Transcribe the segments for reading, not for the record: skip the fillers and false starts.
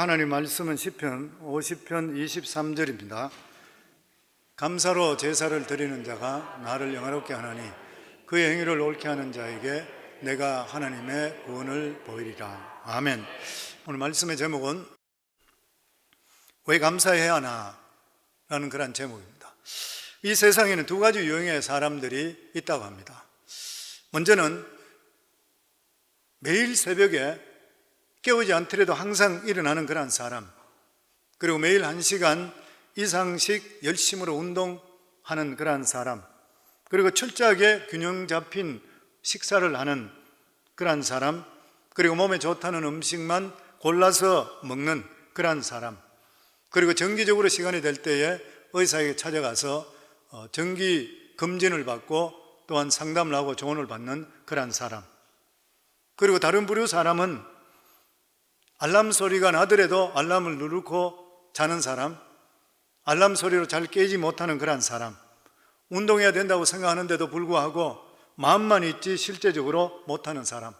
하나님 말씀은 시편 50편 23절입니다. 감사로 제사를 드리는 자가 나를 영화롭게 하나니 그의 행위를 옳게 하는 자에게 내가 하나님의 구원을 보이리라. 아멘. 오늘 말씀의 제목은 왜 감사해야 하나? 라는 그런 제목입니다. 이 세상에는 두 가지 유형의 사람들이 있다고 합니다. 먼저는 매일 새벽에 깨우지 않더라도 항상 일어나는 그런 사람, 그리고 매일 1시간 이상씩 열심으로 운동하는 그런 사람, 그리고 철저하게 균형 잡힌 식사를 하는 그런 사람, 그리고 몸에 좋다는 음식만 골라서 먹는 그런 사람, 그리고 정기적으로 시간이 될 때에 의사에게 찾아가서 정기 검진을 받고 또한 상담을 하고 조언을 받는 그런 사람, 그리고 다른 부류 사람은 알람 소리가 나더라도 알람을 누르고 자는 사람, 알람 소리로 잘 깨지 못하는 그런 사람, 운동해야 된다고 생각하는데도 불구하고 마음만 있지 실제적으로 못하는 사람,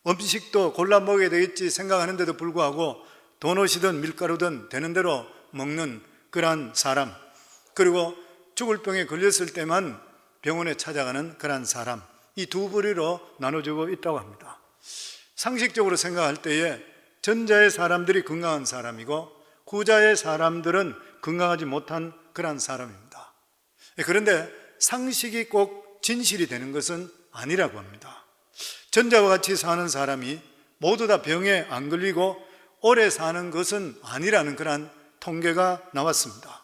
음식도 골라 먹어야 되겠지 생각하는데도 불구하고 도넛이든 밀가루든 되는 대로 먹는 그런 사람, 그리고 죽을 병에 걸렸을 때만 병원에 찾아가는 그런 사람, 이 두 부류로 나눠지고 있다고 합니다. 상식적으로 생각할 때에 전자의 사람들이 건강한 사람이고 후자의 사람들은 건강하지 못한 그런 사람입니다. 그런데 상식이 꼭 진실이 되는 것은 아니라고 합니다. 전자와 같이 사는 사람이 모두 다 병에 안 걸리고 오래 사는 것은 아니라는 그런 통계가 나왔습니다.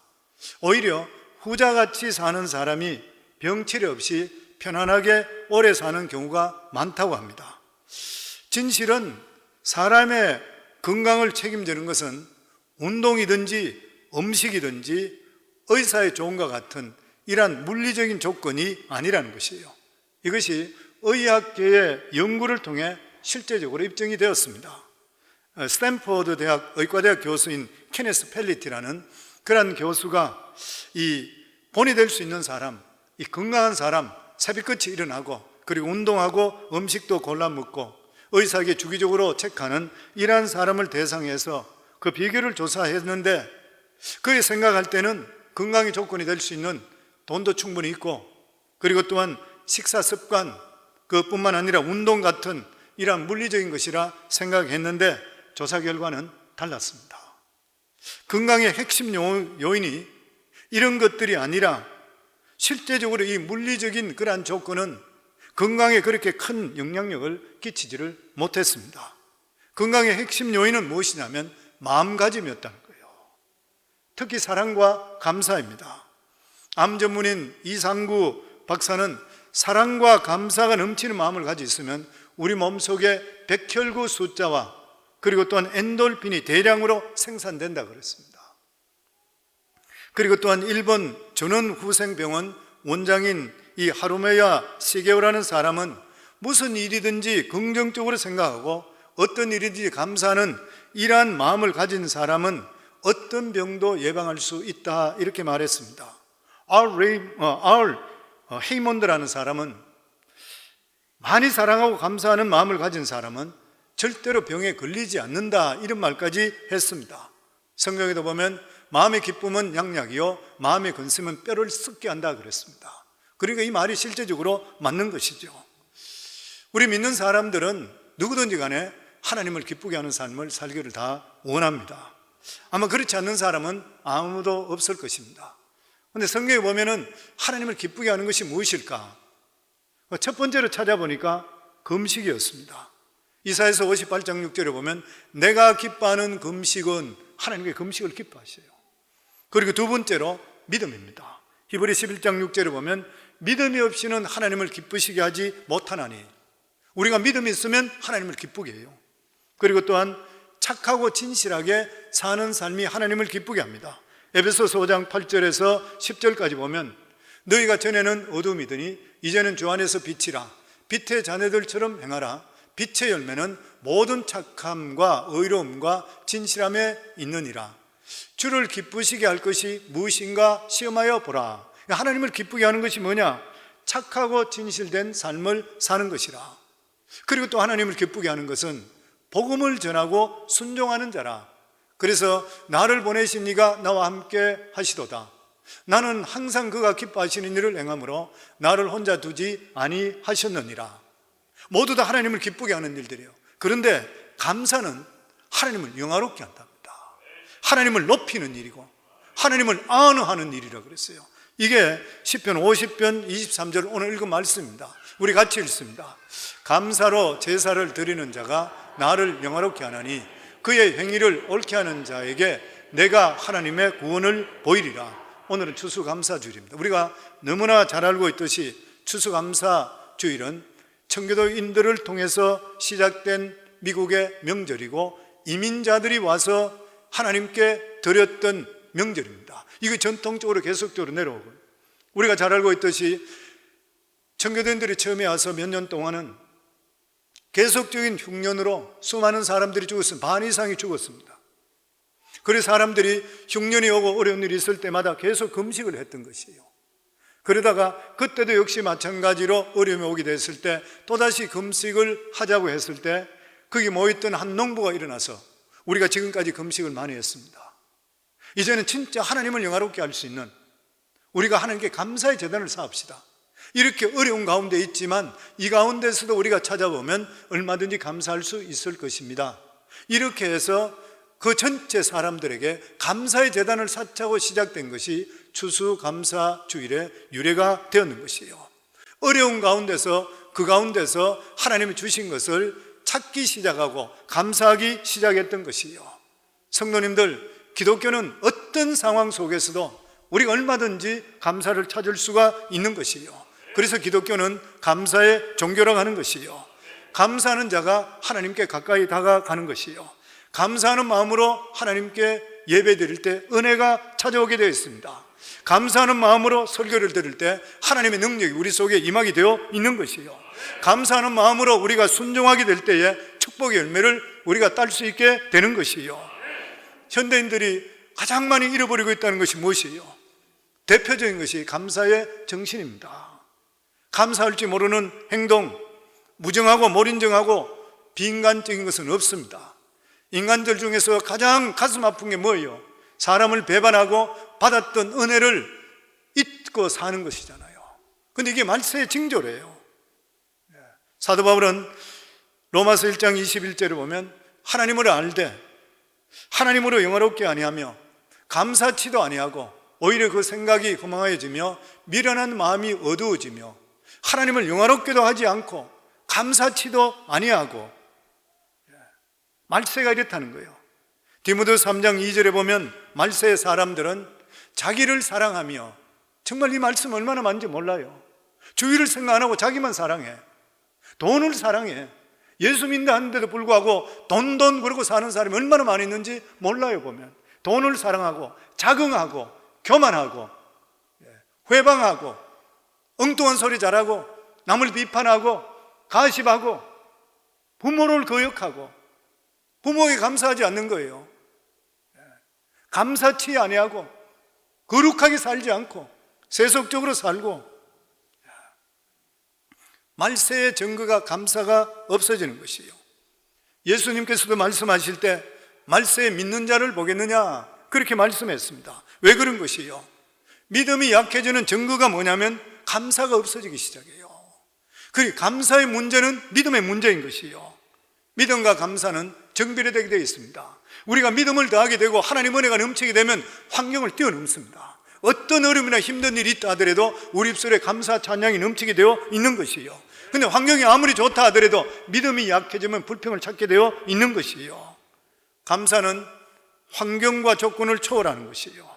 오히려 후자같이 사는 사람이 병치레 없이 편안하게 오래 사는 경우가 많다고 합니다. 진실은 사람의 건강을 책임지는 것은 운동이든지 음식이든지 의사의 조언과 같은 이러한 물리적인 조건이 아니라는 것이에요. 이것이 의학계의 연구를 통해 실제적으로 입증이 되었습니다. 스탠포드 대학 의과대학 교수인 케네스 펠리티라는 그런 교수가 이 본이 될 수 있는 사람, 이 건강한 사람, 새벽같이 일어나고 그리고 운동하고 음식도 골라 먹고 의사에게 주기적으로 체크하는 이러한 사람을 대상해서 그 비결을 조사했는데, 그게 생각할 때는 건강의 조건이 될 수 있는 돈도 충분히 있고, 그리고 또한 식사 습관 그뿐만 아니라 운동 같은 이러한 물리적인 것이라 생각했는데 조사 결과는 달랐습니다. 건강의 핵심 요인이 이런 것들이 아니라 실제적으로 이 물리적인 그러한 조건은 건강에 그렇게 큰 영향력을 끼치지를 못했습니다. 건강의 핵심 요인은 무엇이냐면 마음가짐이었다는 거예요. 특히 사랑과 감사입니다. 암 전문인 이상구 박사는 사랑과 감사가 넘치는 마음을 가지고 있으면 우리 몸속에 백혈구 숫자와 그리고 또한 엔돌핀이 대량으로 생산된다고 그랬습니다. 그리고 또한 일본 전원후생병원 원장인 이 하루메야 시게오라는 사람은 무슨 일이든지 긍정적으로 생각하고 어떤 일이든지 감사하는 이러한 마음을 가진 사람은 어떤 병도 예방할 수 있다, 이렇게 말했습니다. 헤이몬드라는 사람은 많이 사랑하고 감사하는 마음을 가진 사람은 절대로 병에 걸리지 않는다, 이런 말까지 했습니다. 성경에도 보면 마음의 기쁨은 양약이요 마음의 근심은 뼈를 썩게 한다 그랬습니다. 그러니까 이 말이 실제적으로 맞는 것이죠. 우리 믿는 사람들은 누구든지 간에 하나님을 기쁘게 하는 삶을 살기를 다 원합니다. 아마 그렇지 않는 사람은 아무도 없을 것입니다. 그런데 성경에 보면은 하나님을 기쁘게 하는 것이 무엇일까? 첫 번째로 찾아보니까 금식이었습니다. 이사야서 58장 6절에 보면 내가 기뻐하는 금식은 하나님의 금식을 기뻐하셔요. 그리고 두 번째로 믿음입니다. 히브리 11장 6절에 보면 믿음이 없이는 하나님을 기쁘시게 하지 못하나니, 우리가 믿음이 있으면 하나님을 기쁘게 해요. 그리고 또한 착하고 진실하게 사는 삶이 하나님을 기쁘게 합니다. 에베소서 5장 8절에서 10절까지 보면 너희가 전에는 어둠이더니 이제는 주 안에서 빛이라, 빛의 자녀들처럼 행하라. 빛의 열매는 모든 착함과 의로움과 진실함에 있느니라. 주를 기쁘시게 할 것이 무엇인가 시험하여 보라. 하나님을 기쁘게 하는 것이 뭐냐? 착하고 진실된 삶을 사는 것이라. 그리고 또 하나님을 기쁘게 하는 것은 복음을 전하고 순종하는 자라. 그래서 나를 보내신 이가 나와 함께 하시도다. 나는 항상 그가 기뻐하시는 일을 행함으로 나를 혼자 두지 아니하셨느니라. 모두 다 하나님을 기쁘게 하는 일들이에요. 그런데 감사는 하나님을 영화롭게 한답니다. 하나님을 높이는 일이고 하나님을 안어하는 일이라 그랬어요. 이게 시편 50편 23절 오늘 읽은 말씀입니다. 우리 같이 읽습니다. 감사로 제사를 드리는 자가 나를 영화롭게 하나니 그의 행위를 옳게 하는 자에게 내가 하나님의 구원을 보이리라. 오늘은 추수감사주일입니다. 우리가 너무나 잘 알고 있듯이 추수감사주일은 청교도인들을 통해서 시작된 미국의 명절이고 이민자들이 와서 하나님께 드렸던 명절입니다. 이게 전통적으로 계속적으로 내려오고, 우리가 잘 알고 있듯이 청교도인들이 처음에 와서 몇 년 동안은 계속적인 흉년으로 수많은 사람들이 죽었습니다. 반 이상이 죽었습니다. 그래서 사람들이 흉년이 오고 어려운 일이 있을 때마다 계속 금식을 했던 것이에요. 그러다가 그때도 역시 마찬가지로 어려움이 오게 됐을 때 또다시 금식을 하자고 했을 때 거기 모였던 한 농부가 일어나서 우리가 지금까지 금식을 많이 했습니다. 이제는 진짜 하나님을 영화롭게 할 수 있는, 우리가 하나님께 감사의 제단을 쌓읍시다. 이렇게 어려운 가운데 있지만 이 가운데서도 우리가 찾아보면 얼마든지 감사할 수 있을 것입니다. 이렇게 해서 그 전체 사람들에게 감사의 제단을 쌓자고 시작된 것이 추수감사주일의 유래가 되었는 것이에요. 어려운 가운데서 그 가운데서 하나님이 주신 것을 찾기 시작하고 감사하기 시작했던 것이에요. 성도님들, 기독교는 어떤 상황 속에서도 우리가 얼마든지 감사를 찾을 수가 있는 것이에요. 그래서 기독교는 감사의 종교라고 하는 것이요, 감사하는 자가 하나님께 가까이 다가가는 것이요, 감사하는 마음으로 하나님께 예배 드릴 때 은혜가 찾아오게 되어 있습니다. 감사하는 마음으로 설교를 드릴 때 하나님의 능력이 우리 속에 임하게 되어 있는 것이요, 감사하는 마음으로 우리가 순종하게 될 때에 축복의 열매를 우리가 딸 수 있게 되는 것이요. 현대인들이 가장 많이 잃어버리고 있다는 것이 무엇이에요? 대표적인 것이 감사의 정신입니다. 감사할 줄 모르는 행동, 무정하고 몰인정하고 비인간적인 것은 없습니다. 인간들 중에서 가장 가슴 아픈 게 뭐예요? 사람을 배반하고 받았던 은혜를 잊고 사는 것이잖아요. 그런데 이게 말세의 징조래요. 사도 바울은 로마서 1장 21절에 보면 하나님을 알되 하나님으로 영화롭게 아니하며 감사치도 아니하고 오히려 그 생각이 허망해지며 미련한 마음이 어두워지며 하나님을 영화롭게도 하지 않고 감사치도 아니하고, 말세가 이렇다는 거예요. 디모데 3장 2절에 보면 말세의 사람들은 자기를 사랑하며, 정말 이 말씀 얼마나 많은지 몰라요. 주위를 생각 안 하고 자기만 사랑해. 돈을 사랑해. 예수 믿는다 하는데도 불구하고 돈 그러고 사는 사람이 얼마나 많이 있는지 몰라요. 보면 돈을 사랑하고 자긍하고 교만하고 회방하고 엉뚱한 소리 잘하고 남을 비판하고 가십하고 부모를 거역하고 부모에게 감사하지 않는 거예요. 감사치 아니하고 거룩하게 살지 않고 세속적으로 살고, 말세의 증거가 감사가 없어지는 것이에요. 예수님께서도 말씀하실 때 말세에 믿는 자를 보겠느냐 그렇게 말씀했습니다. 왜 그런 것이에요? 믿음이 약해지는 증거가 뭐냐면 감사가 없어지기 시작해요. 그 감사의 문제는 믿음의 문제인 것이에요. 믿음과 감사는 정비례되게 되어 있습니다. 우리가 믿음을 더하게 되고 하나님 은혜가 넘치게 되면 환경을 뛰어넘습니다. 어떤 어려움이나 힘든 일이 있다 하더라도 우리 입술에 감사 찬양이 넘치게 되어 있는 것이에요. 근데 환경이 아무리 좋다 하더라도 믿음이 약해지면 불평을 찾게 되어 있는 것이에요. 감사는 환경과 조건을 초월하는 것이에요.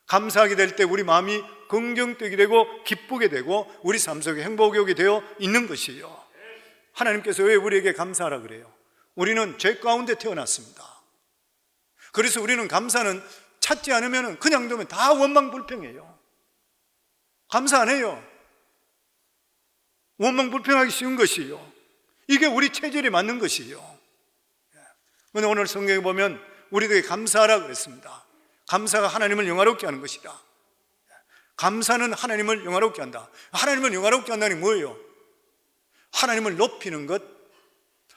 감사하게 될 때 우리 마음이 긍정되게 되고 기쁘게 되고 우리 삶 속에 행복이 오게 되어 있는 것이에요. 하나님께서 왜 우리에게 감사하라 그래요? 우리는 죄 가운데 태어났습니다. 그래서 우리는 감사는 찾지 않으면 그냥 두면 다 원망불평해요. 감사 안 해요. 원망불평하기 쉬운 것이에요. 이게 우리 체질에 맞는 것이에요. 그런데 오늘 성경에 보면 우리에게 감사하라 그랬습니다. 감사가 하나님을 영화롭게 하는 것이다. 감사는 하나님을 영화롭게 한다. 하나님을 영화롭게 한다는 게 뭐예요? 하나님을 높이는 것.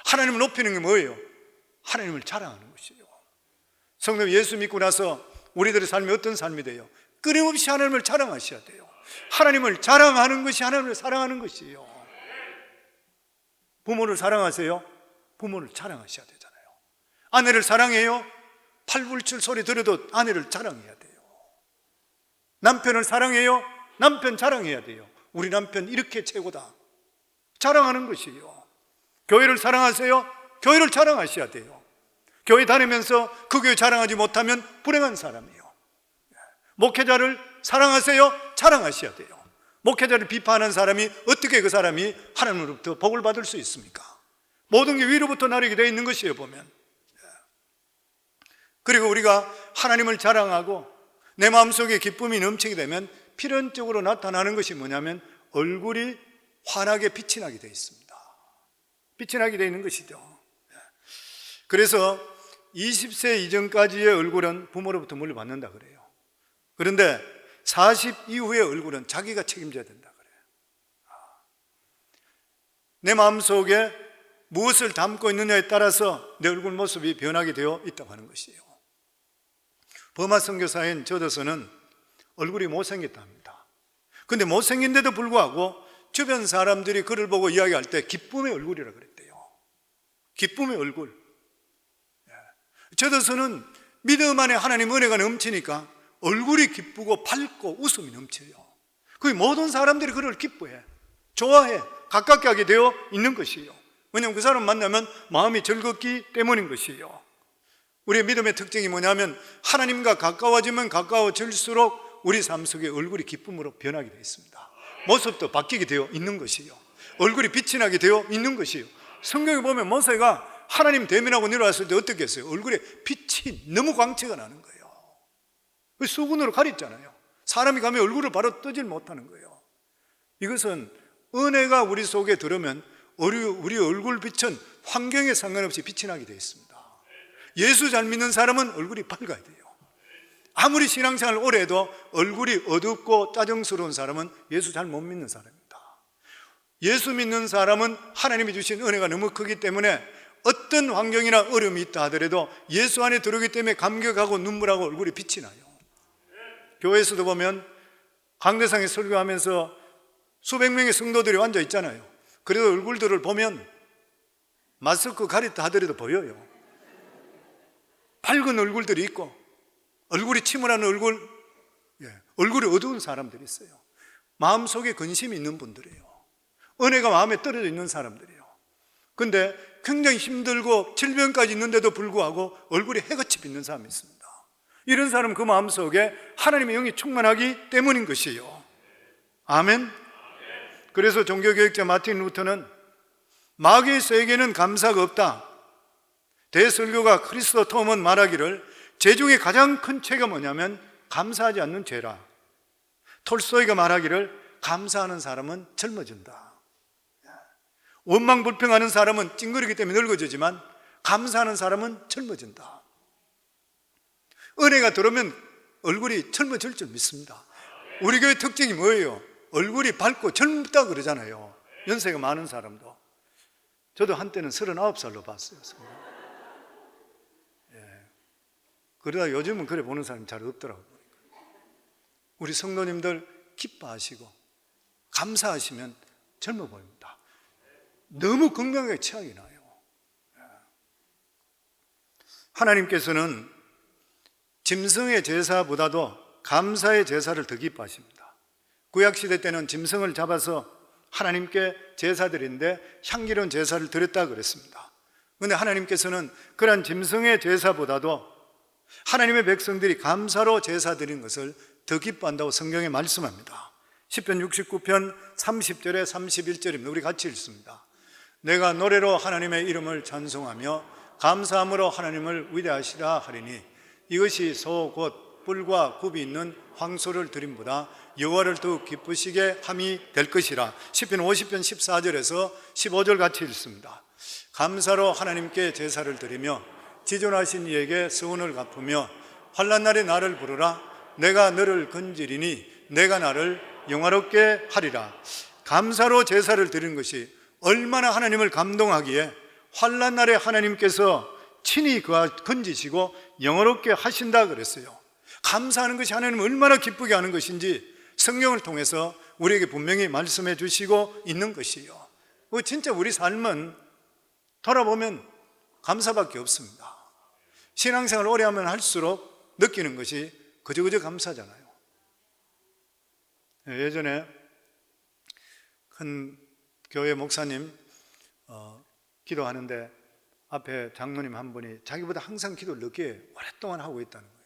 하나님을 높이는 게 뭐예요? 하나님을 자랑하는 것이에요. 성도 예수 믿고 나서 우리들의 삶이 어떤 삶이 돼요? 끊임없이 하나님을 자랑하셔야 돼요. 하나님을 자랑하는 것이 하나님을 사랑하는 것이에요. 부모를 사랑하세요? 부모를 자랑하셔야 되잖아요. 아내를 사랑해요? 팔불출 소리 들어도 아내를 자랑해야 돼요. 남편을 사랑해요? 남편 자랑해야 돼요. 우리 남편 이렇게 최고다. 자랑하는 것이에요. 교회를 사랑하세요? 교회를 자랑하셔야 돼요. 교회 다니면서 그 교회 자랑하지 못하면 불행한 사람이에요. 목회자를 사랑하세요? 자랑하셔야 돼요. 목회자를 비판하는 사람이 어떻게 그 사람이 하나님으로부터 복을 받을 수 있습니까? 모든 게 위로부터 나르게 되어 있는 것이에요, 보면. 그리고 우리가 하나님을 자랑하고 내 마음속에 기쁨이 넘치게 되면 필연적으로 나타나는 것이 뭐냐면 얼굴이 환하게 빛이 나게 되어 있습니다. 빛이 나게 되어 있는 것이죠. 그래서 20세 이전까지의 얼굴은 부모로부터 물려받는다 그래요. 그런데 40 이후의 얼굴은 자기가 책임져야 된다 그래요. 내 마음속에 무엇을 담고 있느냐에 따라서 내 얼굴 모습이 변하게 되어 있다고 하는 것이에요. 버마 선교사인 저더서는 얼굴이 못생겼다 합니다. 그런데 못생긴데도 불구하고 주변 사람들이 그를 보고 이야기할 때 기쁨의 얼굴이라 그랬대요. 기쁨의 얼굴. 저더서는 믿음 안에 하나님 은혜가 넘치니까 얼굴이 기쁘고 밝고 웃음이 넘쳐요. 그 모든 사람들이 그를 기뻐해, 좋아해, 가깝게 하게 되어 있는 것이에요. 왜냐하면 그 사람 만나면 마음이 즐겁기 때문인 것이에요. 우리의 믿음의 특징이 뭐냐면 하나님과 가까워지면 가까워질수록 우리 삶 속에 얼굴이 기쁨으로 변하게 되어 있습니다. 모습도 바뀌게 되어 있는 것이에요. 얼굴이 빛이 나게 되어 있는 것이에요. 성경에 보면 모세가 하나님 대면하고 내려왔을 때 어떻게 했어요? 얼굴에 빛이 너무 광채가 나는 거예요. 수건으로 가렸잖아요. 사람이 가면 얼굴을 바로 뜨질 못하는 거예요. 이것은 은혜가 우리 속에 들으면 우리 얼굴 빛은 환경에 상관없이 빛이 나게 되어 있습니다. 예수 잘 믿는 사람은 얼굴이 밝아야 돼요. 아무리 신앙생활을 오래 해도 얼굴이 어둡고 짜증스러운 사람은 예수 잘 못 믿는 사람입니다. 예수 믿는 사람은 하나님이 주신 은혜가 너무 크기 때문에 어떤 환경이나 어려움이 있다 하더라도 예수 안에 들어오기 때문에 감격하고 눈물하고 얼굴이 빛이 나요. 교회에서도 보면 강대상에 설교하면서 수백 명의 성도들이 앉아 있잖아요. 그래도 얼굴들을 보면 마스크 가렸다 하더라도 보여요. 밝은 얼굴들이 있고 얼굴이 침울한 얼굴이 어두운 사람들이 있어요. 마음속에 근심이 있는 분들이에요. 은혜가 마음에 떨어져 있는 사람들이에요. 그런데 굉장히 힘들고 질병까지 있는데도 불구하고 얼굴이 해같이 빛는 사람이 있습니다. 이런 사람은 그 마음속에 하나님의 영이 충만하기 때문인 것이에요. 아멘. 그래서 종교개혁자 마틴 루터는 마귀의 세계는 감사가 없다. 대설교가 크리스도 톰은 말하기를 죄 중에 가장 큰 죄가 뭐냐면 감사하지 않는 죄라. 톨스토이가 말하기를 감사하는 사람은 젊어진다. 원망 불평하는 사람은 찡그리기 때문에 늙어지지만 감사하는 사람은 젊어진다. 은혜가 들어오면 얼굴이 젊어질 줄 믿습니다. 우리 교회 특징이 뭐예요? 얼굴이 밝고 젊다 그러잖아요. 연세가 많은 사람도. 저도 한때는 39살로 봤어요. 그러다 요즘은 그래 보는 사람이 잘 없더라고요. 우리 성도님들 기뻐하시고 감사하시면 젊어 보입니다. 너무 건강하게 취향이 나요. 하나님께서는 짐승의 제사보다도 감사의 제사를 더 기뻐하십니다. 구약시대 때는 짐승을 잡아서 하나님께 제사드리는데 향기로운 제사를 드렸다 그랬습니다. 그런데 하나님께서는 그런 짐승의 제사보다도 하나님의 백성들이 감사로 제사드린 것을 더 기뻐한다고 성경에 말씀합니다. 시편 69편 30절에 31절입니다. 우리 같이 읽습니다. 내가 노래로 하나님의 이름을 찬송하며 감사함으로 하나님을 위대하시다 하리니 이것이 소 곧 뿔과 굽이 있는 황소를 드림보다 여호와를 더욱 기쁘시게 함이 될 것이라. 시편 50편 14절에서 15절 같이 읽습니다. 감사로 하나님께 제사를 드리며 지존하신 이에게 서원을 갚으며 환난 날에 나를 부르라. 내가 너를 건지리니 내가 나를 영화롭게 하리라. 감사로 제사를 드리는 것이 얼마나 하나님을 감동하기에 환난 날에 하나님께서 친히 건지시고 영어롭게 하신다 그랬어요. 감사하는 것이 하나님을 얼마나 기쁘게 하는 것인지 성경을 통해서 우리에게 분명히 말씀해 주시고 있는 것이요. 진짜 우리 삶은 돌아보면 감사밖에 없습니다. 신앙생활 오래 하면 할수록 느끼는 것이 그저 감사잖아요. 예전에 큰 교회 목사님 기도하는데 앞에 장로님 한 분이 자기보다 항상 기도를 늦게 오랫동안 하고 있다는 거예요.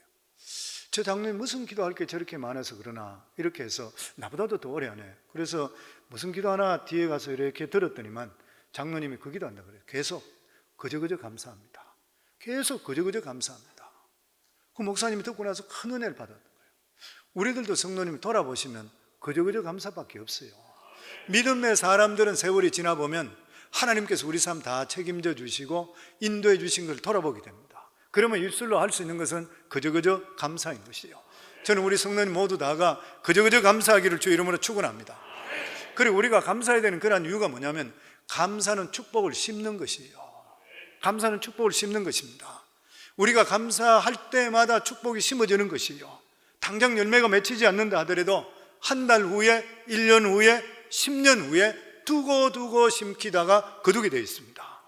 저 장로님 무슨 기도할 게 저렇게 많아서 그러나 이렇게 해서 나보다도 더 오래 하네. 그래서 무슨 기도하나 뒤에 가서 이렇게 들었더니만 장로님이 그 기도한다 그래요. 계속 그저 감사합니다. 계속 그저 감사합니다. 그 목사님이 듣고 나서 큰 은혜를 받았던 거예요. 우리들도 성도님 돌아보시면 그저 감사밖에 없어요. 믿음의 사람들은 세월이 지나보면 하나님께서 우리 삶 다 책임져 주시고 인도해 주신 걸 돌아보게 됩니다. 그러면 입술로 할 수 있는 것은 그저 감사인 것이요. 저는 우리 성도님 모두 다가 그저 감사하기를 주 이름으로 축원합니다. 그리고 우리가 감사해야 되는 그런 이유가 뭐냐면 감사는 축복을 심는 것이에요. 감사는 축복을 심는 것입니다. 우리가 감사할 때마다 축복이 심어지는 것이요. 당장 열매가 맺히지 않는다 하더라도 한 달 후에, 1년 후에, 10년 후에 두고 심기다가 거두게 되어 있습니다.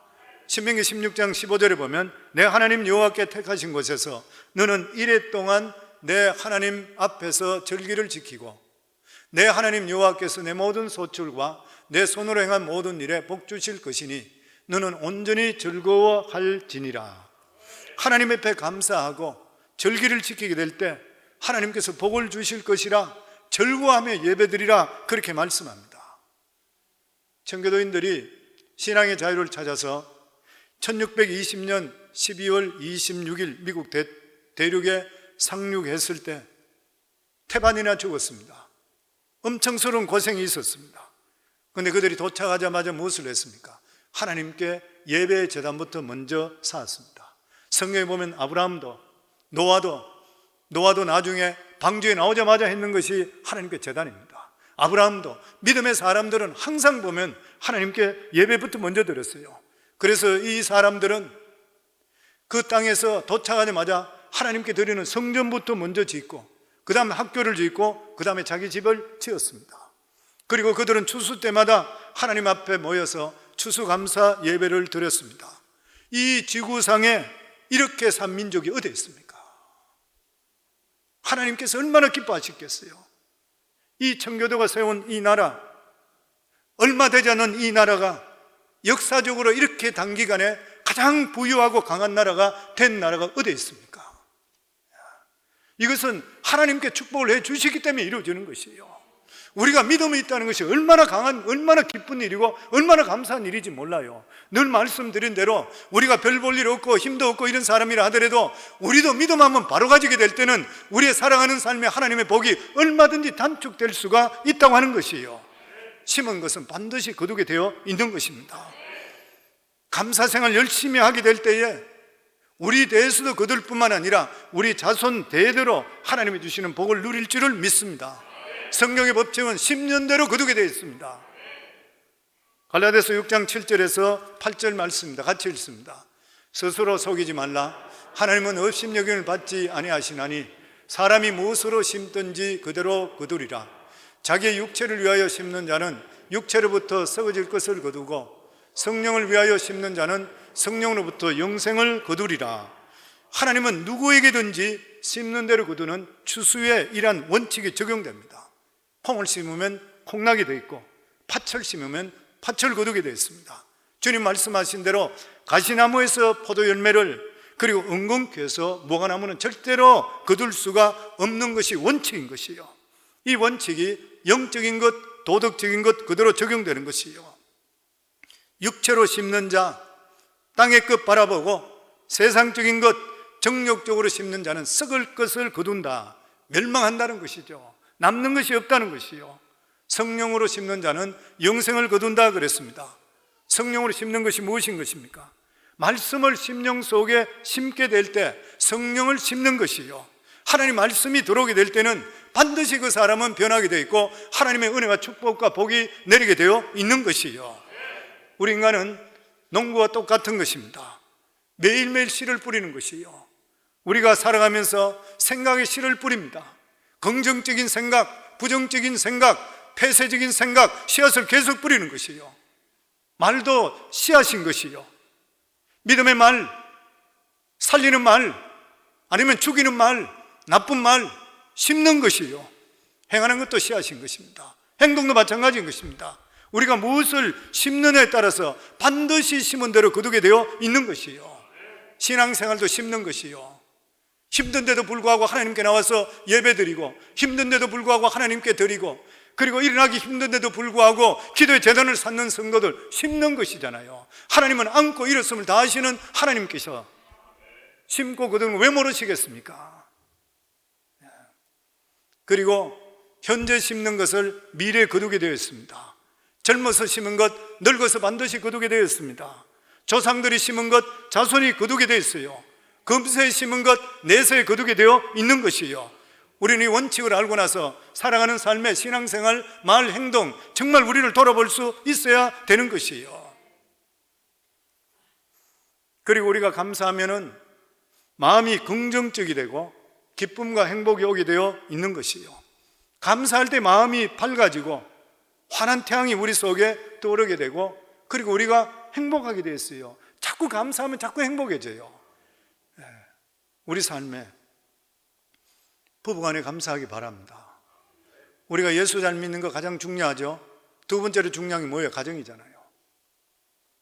신명기 16장 15절에 보면 내 하나님 여호와께 택하신 곳에서 너는 이래 동안 내 하나님 앞에서 절기를 지키고 내 하나님 여호와께서 내 모든 소출과 내 손으로 행한 모든 일에 복 주실 것이니 너는 온전히 즐거워할지니라. 하나님 앞에 감사하고 절기를 지키게 될 때 하나님께서 복을 주실 것이라 즐거워하며 예배드리라 그렇게 말씀합니다. 청교도인들이 신앙의 자유를 찾아서 1620년 12월 26일 미국 대륙에 상륙했을 때 태반이나 죽었습니다. 엄청스러운 고생이 있었습니다. 그런데 그들이 도착하자마자 무엇을 했습니까? 하나님께 예배의 제단부터 먼저 쌓았습니다. 성경에 보면 아브라함도 노아도 나중에 방주에 나오자마자 했는 것이 하나님께 제단입니다. 아브라함도 믿음의 사람들은 항상 보면 하나님께 예배부터 먼저 드렸어요. 그래서 이 사람들은 그 땅에서 도착하자마자 하나님께 드리는 성전부터 먼저 짓고 그 다음에 학교를 짓고 그 다음에 자기 집을 지었습니다. 그리고 그들은 추수 때마다 하나님 앞에 모여서 추수감사 예배를 드렸습니다. 이 지구상에 이렇게 산 민족이 어디 있습니까? 하나님께서 얼마나 기뻐하셨겠어요? 이 청교도가 세운 이 나라, 얼마 되지 않은 이 나라가 역사적으로 이렇게 단기간에 가장 부유하고 강한 나라가 된 나라가 어디 있습니까? 이것은 하나님께 축복을 해 주시기 때문에 이루어지는 것이에요. 우리가 믿음이 있다는 것이 얼마나 기쁜 일이고 얼마나 감사한 일인지 몰라요. 늘 말씀드린 대로 우리가 별 볼 일 없고 힘도 없고 이런 사람이라 하더라도 우리도 믿음 한번 바로 가지게 될 때는 우리의 살아가는 삶에 하나님의 복이 얼마든지 단축될 수가 있다고 하는 것이에요. 심은 것은 반드시 거두게 되어 있는 것입니다. 감사생활 열심히 하게 될 때에 우리 대에서도 거둘 뿐만 아니라 우리 자손 대대로 하나님이 주시는 복을 누릴 줄을 믿습니다. 성경의 법칙은 10년대로 거두게 되어 있습니다. 갈라디아서 6장 7절에서 8절 말씀입니다. 같이 읽습니다. 스스로 속이지 말라. 하나님은 업신여김을 받지 아니하시나니 사람이 무엇으로 심든지 그대로 거두리라. 자기의 육체를 위하여 심는 자는 육체로부터 썩어질 것을 거두고 성령을 위하여 심는 자는 성령으로부터 영생을 거두리라. 하나님은 누구에게든지 심는 대로 거두는 추수의 이란 원칙이 적용됩니다. 콩을 심으면 콩나게 되어 있고 팥을 심으면 팥을 거두게 되어 있습니다. 주님 말씀하신 대로 가시나무에서 포도 열매를 그리고 은근퀴에서 무화과나무는 절대로 거둘 수가 없는 것이 원칙인 것이요. 이 원칙이 영적인 것, 도덕적인 것 그대로 적용되는 것이요. 육체로 심는 자, 땅의 끝 바라보고 세상적인 것, 정욕적으로 심는 자는 썩을 것을 거둔다, 멸망한다는 것이죠. 남는 것이 없다는 것이요. 성령으로 심는 자는 영생을 거둔다 그랬습니다. 성령으로 심는 것이 무엇인 것입니까? 말씀을 심령 속에 심게 될 때 성령을 심는 것이요. 하나님 말씀이 들어오게 될 때는 반드시 그 사람은 변하게 되어 있고 하나님의 은혜와 축복과 복이 내리게 되어 있는 것이요. 우리 인간은 농부와 똑같은 것입니다. 매일매일 씨를 뿌리는 것이요. 우리가 살아가면서 생각의 씨를 뿌립니다. 긍정적인 생각, 부정적인 생각, 폐쇄적인 생각, 씨앗을 계속 뿌리는 것이요. 말도 씨앗인 것이요. 믿음의 말, 살리는 말, 아니면 죽이는 말, 나쁜 말 심는 것이요. 행하는 것도 씨앗인 것입니다. 행동도 마찬가지인 것입니다. 우리가 무엇을 심느냐에 따라서 반드시 심은 대로 거두게 되어 있는 것이요. 신앙생활도 심는 것이요. 힘든데도 불구하고 하나님께 나와서 예배드리고, 힘든데도 불구하고 하나님께 드리고, 그리고 일어나기 힘든데도 불구하고 기도의 재단을 쌓는 성도들 심는 것이잖아요. 하나님은 안고 일었음을 다 하시는 하나님께서 심고 거두는 거 왜 모르시겠습니까? 그리고 현재 심는 것을 미래에 거두게 되어 있습니다. 젊어서 심은 것 늙어서 반드시 거두게 되어 있습니다. 조상들이 심은 것 자손이 거두게 되어 있어요. 금세에 심은 것 내세에 거두게 되어 있는 것이요. 우리는 이 원칙을 알고 나서 살아가는 삶의 신앙생활, 말, 행동 정말 우리를 돌아볼 수 있어야 되는 것이요. 그리고 우리가 감사하면은 마음이 긍정적이 되고 기쁨과 행복이 오게 되어 있는 것이요. 감사할 때 마음이 밝아지고 환한 태양이 우리 속에 떠오르게 되고, 그리고 우리가 행복하게 되었어요. 자꾸 감사하면 자꾸 행복해져요. 우리 삶에 부부간에 감사하기 바랍니다. 우리가 예수 잘 믿는 거 가장 중요하죠. 두 번째로 중요한 게 뭐예요? 가정이잖아요.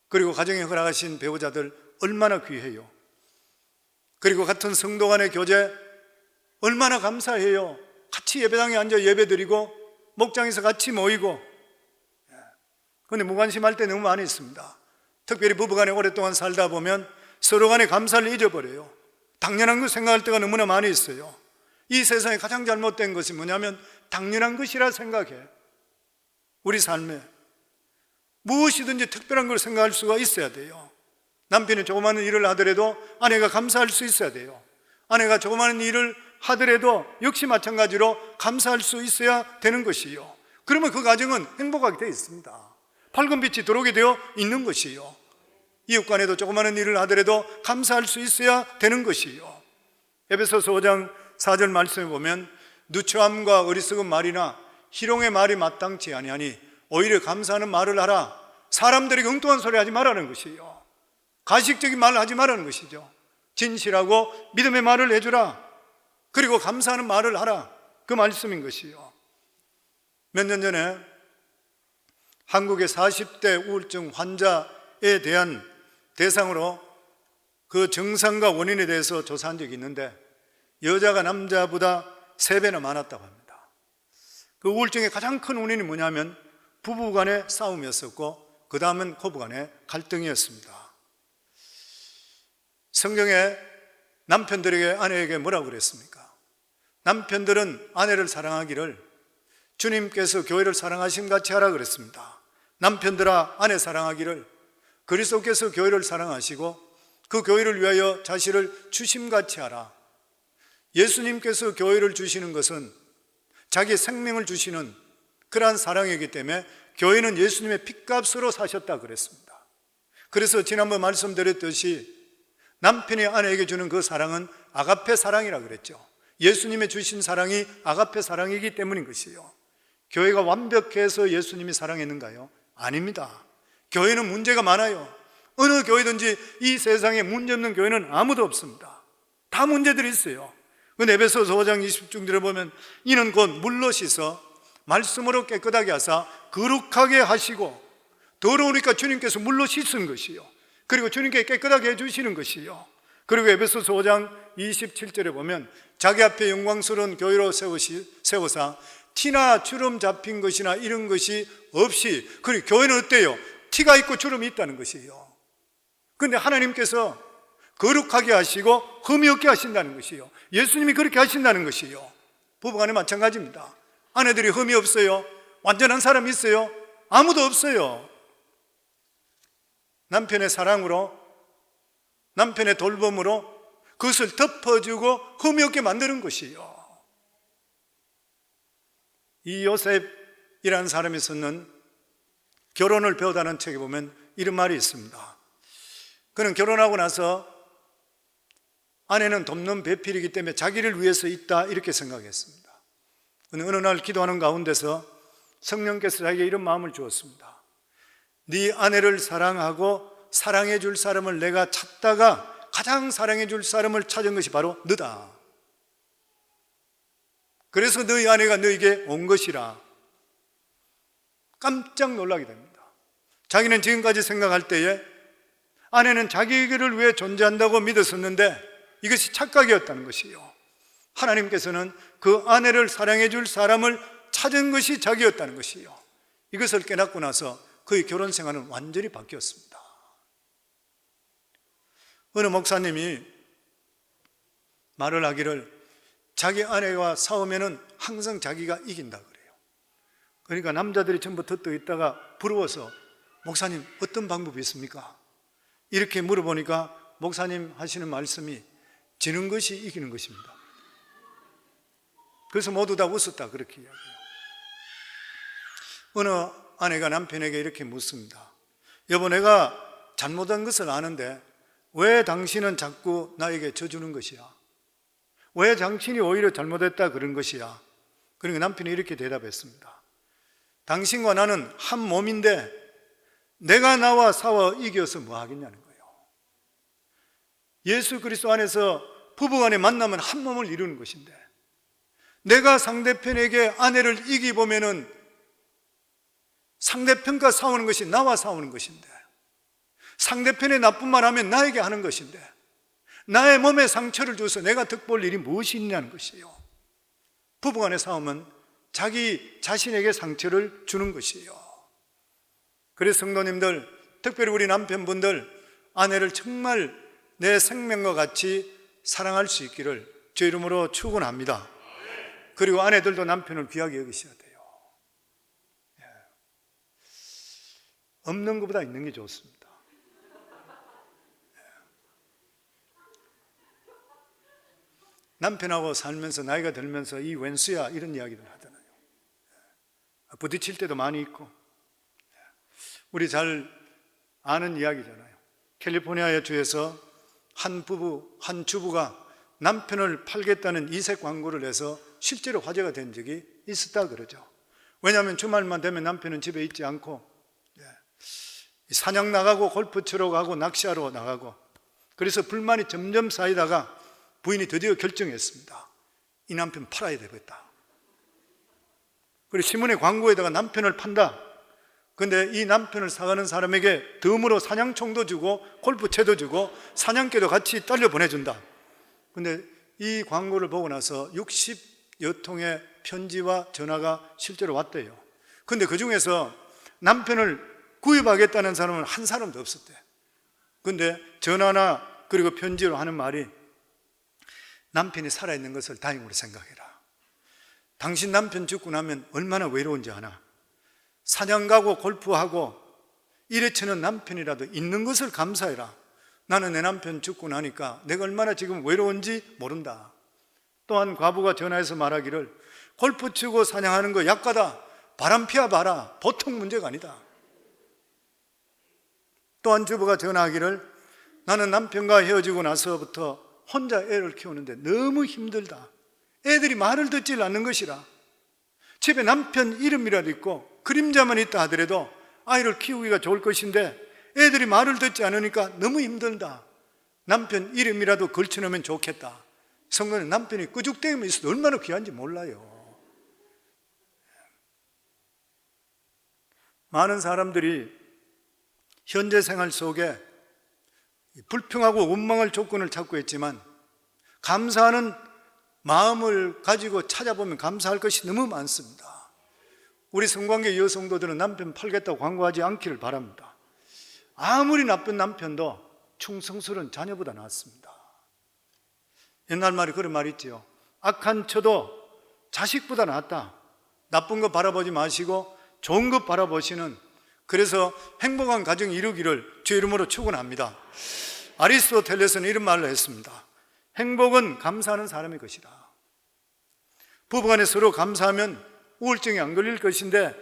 그리고 가정에 허락하신 배우자들 얼마나 귀해요. 그리고 같은 성도 간의 교제 얼마나 감사해요. 같이 예배당에 앉아 예배드리고 목장에서 같이 모이고. 그런데 무관심할 때 너무 많이 있습니다. 특별히 부부간에 오랫동안 살다 보면 서로 간에 감사를 잊어버려요. 당연한 것 생각할 때가 너무나 많이 있어요. 이 세상에 가장 잘못된 것이 뭐냐면 당연한 것이라 생각해. 우리 삶에 무엇이든지 특별한 걸 생각할 수가 있어야 돼요. 남편이 조그마한 일을 하더라도 아내가 감사할 수 있어야 돼요. 아내가 조그마한 일을 하더라도 역시 마찬가지로 감사할 수 있어야 되는 것이요. 그러면 그 가정은 행복하게 되어 있습니다. 밝은 빛이 들어오게 되어 있는 것이요. 이웃 간에도 조그마한 일을 하더라도 감사할 수 있어야 되는 것이요. 에베소서 5장 4절 말씀에 보면 누추함과 어리석은 말이나 희롱의 말이 마땅치 아니하니 오히려 감사하는 말을 하라. 사람들에게 엉뚱한 소리 하지 말라는 것이요. 가식적인 말을 하지 말라는 것이죠. 진실하고 믿음의 말을 해주라. 그리고 감사하는 말을 하라. 그 말씀인 것이요. 몇 년 전에 한국의 40대 우울증 환자에 대한 대상으로 그 증상과 원인에 대해서 조사한 적이 있는데 여자가 남자보다 3배나 많았다고 합니다. 그 우울증의 가장 큰 원인이 뭐냐면 부부 간의 싸움이었었고 그 다음은 고부 간의 갈등이었습니다. 성경에 남편들에게 아내에게 뭐라고 그랬습니까? 남편들은 아내를 사랑하기를 주님께서 교회를 사랑하신 같이 하라 그랬습니다. 남편들아 아내 사랑하기를 그리스도께서 교회를 사랑하시고 그 교회를 위하여 자신을 주심같이 하라. 예수님께서 교회를 주시는 것은 자기 생명을 주시는 그러한 사랑이기 때문에 교회는 예수님의 핏값으로 사셨다 그랬습니다. 그래서 지난번 말씀드렸듯이 남편이 아내에게 주는 그 사랑은 아가페 사랑이라 그랬죠. 예수님의 주신 사랑이 아가페 사랑이기 때문인 것이요. 교회가 완벽해서 예수님이 사랑했는가요? 아닙니다. 교회는 문제가 많아요. 어느 교회든지 이 세상에 문제없는 교회는 아무도 없습니다. 다 문제들이 있어요. 근데 에베소서 5장 20절에 보면 이는 곧 물로 씻어 말씀으로 깨끗하게 하사 거룩하게 하시고, 더러우니까 주님께서 물로 씻은 것이요. 그리고 주님께 깨끗하게 해주시는 것이요. 그리고 에베소서 5장 27절에 보면 자기 앞에 영광스러운 교회로 세우사 티나 주름 잡힌 것이나 이런 것이 없이. 그리고 교회는 어때요? 티가 있고 주름이 있다는 것이에요. 그런데 하나님께서 거룩하게 하시고 흠이 없게 하신다는 것이에요. 예수님이 그렇게 하신다는 것이에요. 부부간에 마찬가지입니다. 아내들이 흠이 없어요? 완전한 사람이 있어요? 아무도 없어요. 남편의 사랑으로, 남편의 돌봄으로 그것을 덮어주고 흠이 없게 만드는 것이에요. 이 요셉이라는 사람이 썼는 결혼을 배우다는 책에 보면 이런 말이 있습니다. 그는 결혼하고 나서 아내는 돕는 배필이기 때문에 자기를 위해서 있다 이렇게 생각했습니다. 어느 날 기도하는 가운데서 성령께서 자기에게 이런 마음을 주었습니다. 네 아내를 사랑하고 사랑해 줄 사람을 내가 찾다가 가장 사랑해 줄 사람을 찾은 것이 바로 너다. 그래서 너희 아내가 너에게 온 것이라. 깜짝 놀라게 됩니다. 자기는 지금까지 생각할 때에 아내는 자기를 위해 존재한다고 믿었었는데 이것이 착각이었다는 것이요, 하나님께서는 그 아내를 사랑해 줄 사람을 찾은 것이 자기였다는 것이요, 이것을 깨닫고 나서 그의 결혼 생활은 완전히 바뀌었습니다. 어느 목사님이 말을 하기를 자기 아내와 싸우면은 항상 자기가 이긴다 그래요. 그러니까 남자들이 전부 듣고 있다가 부러워서 목사님 어떤 방법이 있습니까? 이렇게 물어보니까 목사님 하시는 말씀이 지는 것이 이기는 것입니다. 그래서 모두 다 웃었다 그렇게 이야기해요. 어느 아내가 남편에게 이렇게 묻습니다. 여보, 내가 잘못한 것을 아는데 왜 당신은 자꾸 나에게 져주는 것이야? 왜 당신이 오히려 잘못했다 그런 것이야? 그러니까 남편이 이렇게 대답했습니다. 당신과 나는 한 몸인데 내가 나와 싸워 이겨서 뭐 하겠냐는 거예요. 예수 그리스도 안에서 부부간의 만남은 한 몸을 이루는 것인데, 내가 상대편에게 아내를 이기보면은 상대편과 싸우는 것이 나와 싸우는 것인데, 상대편의 나쁜 말 하면 나에게 하는 것인데, 나의 몸에 상처를 줘서 내가 득볼 일이 무엇이 있냐는 것이에요. 부부간의 싸움은 자기 자신에게 상처를 주는 것이에요. 그래서 성도님들, 특별히 우리 남편분들, 아내를 정말 내 생명과 같이 사랑할 수 있기를 주 이름으로 축원합니다. 그리고 아내들도 남편을 귀하게 여기셔야 돼요. 없는 것보다 있는 게 좋습니다. 남편하고 살면서 나이가 들면서 이 웬수야 이런 이야기를 하잖아요. 부딪힐 때도 많이 있고, 우리 잘 아는 이야기잖아요. 캘리포니아의 주에서 한 주부가 남편을 팔겠다는 이색 광고를 해서 실제로 화제가 된 적이 있었다 그러죠. 왜냐하면 주말만 되면 남편은 집에 있지 않고 사냥 나가고 골프 치러 가고 낚시하러 나가고, 그래서 불만이 점점 쌓이다가 부인이 드디어 결정했습니다. 이 남편 팔아야 되겠다. 그리고 신문에 광고에다가 남편을 판다. 근데 이 남편을 사가는 사람에게 덤으로 사냥총도 주고 골프채도 주고 사냥개도 같이 딸려 보내준다. 근데 이 광고를 보고 나서 60여 통의 편지와 전화가 실제로 왔대요. 근데 그 중에서 남편을 구입하겠다는 사람은 한 사람도 없었대. 근데 전화나 그리고 편지로 하는 말이, 남편이 살아있는 것을 다행으로 생각해라. 당신 남편 죽고 나면 얼마나 외로운지 아나. 사냥 가고 골프하고 이래치는 남편이라도 있는 것을 감사해라. 나는 내 남편 죽고 나니까 내가 얼마나 지금 외로운지 모른다. 또한 과부가 전화해서 말하기를, 골프 치고 사냥하는 거 약가다. 바람 피워봐라. 보통 문제가 아니다. 또한 주부가 전화하기를, 나는 남편과 헤어지고 나서부터 혼자 애를 키우는데 너무 힘들다. 애들이 말을 듣지 않는 것이라. 집에 남편 이름이라도 있고 그림자만 있다 하더라도 아이를 키우기가 좋을 것인데 애들이 말을 듣지 않으니까 너무 힘들다. 남편 이름이라도 걸쳐놓으면 좋겠다. 성도는 남편이 끄죽대기만 있어도 얼마나 귀한지 몰라요. 많은 사람들이 현재 생활 속에 불평하고 원망할 조건을 찾고 있지만, 감사하는 마음을 가지고 찾아보면 감사할 것이 너무 많습니다. 우리 성관계 여성도들은 남편 팔겠다고 광고하지 않기를 바랍니다. 아무리 나쁜 남편도 충성스러운 자녀보다 낫습니다. 옛날 말에 그런 말이 있지요. 악한 처도 자식보다 낫다. 나쁜 거 바라보지 마시고 좋은 것 바라보시는, 그래서 행복한 가정 이루기를 주 이름으로 축원합니다. 아리스토텔레스는 이런 말을 했습니다. 행복은 감사하는 사람의 것이다. 부부간에 서로 감사하면 우울증이 안 걸릴 것인데,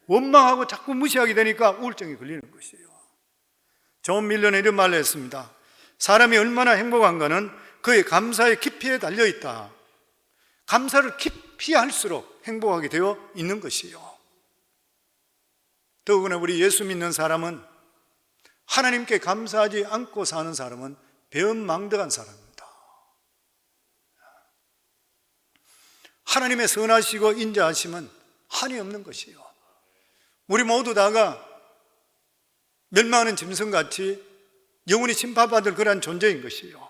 원망하고 자꾸 무시하게 되니까 우울증이 걸리는 것이에요. 존 밀러는 이런 말을 했습니다. 사람이 얼마나 행복한가는 그의 감사의 깊이에 달려있다. 감사를 깊이 할수록 행복하게 되어 있는 것이요. 더구나 우리 예수 믿는 사람은, 하나님께 감사하지 않고 사는 사람은 배은망덕한 사람입니다. 하나님의 선하시고 인자하심은 한이 없는 것이요. 우리 모두 다가 멸망하는 짐승같이 영원히 심판받을 그러한 존재인 것이요.